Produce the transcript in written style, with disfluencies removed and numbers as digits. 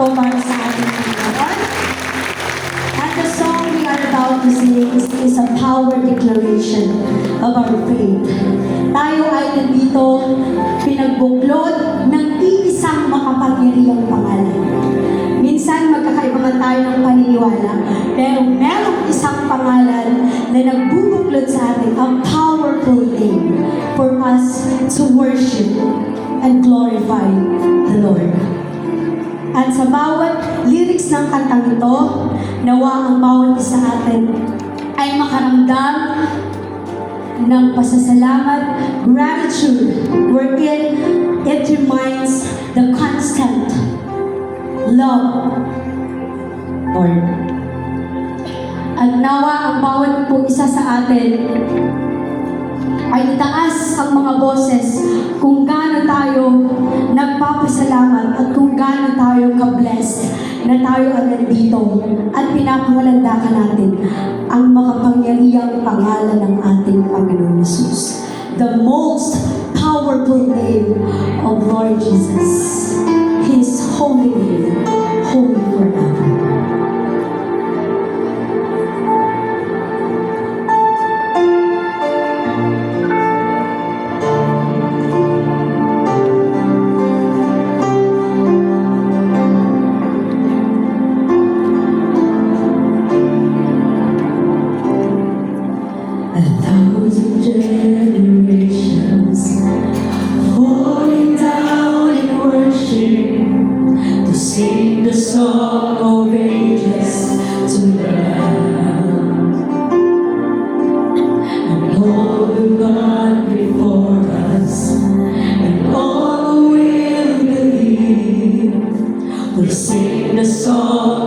po para sa ating Panginoon. And the song we are about to sing is a power declaration of our faith. Tayo ay nandito pinagbuklod ng iisang makapangyarihang pangalan. Minsan magkakaiba tayo ng paniniwala, pero merong isang pangalan na nagbubuklod sa atin, a powerful name for us to worship and glorify the Lord. At sa bawat lyrics ng kantang ito, nawa ang bawat isa atin ay makaramdam ng pasasalamat, gratitude, wherein it reminds the constant love, Lord. At nawa ang bawat po isa sa atin ay itaas ang mga boses kung gaano tayo nagpapasalamat at kung gaano tayo ka-blessed na tayo ay nandito at pinapangalandakan natin ang makapangyarihang pangalan ng ating Panginoon Jesus. The most powerful name of Lord Jesus. His holy name, holy forever. A thousand generations falling down in worship to sing the song of ages to the Lamb. And all who gone before us and all who will believe will sing the song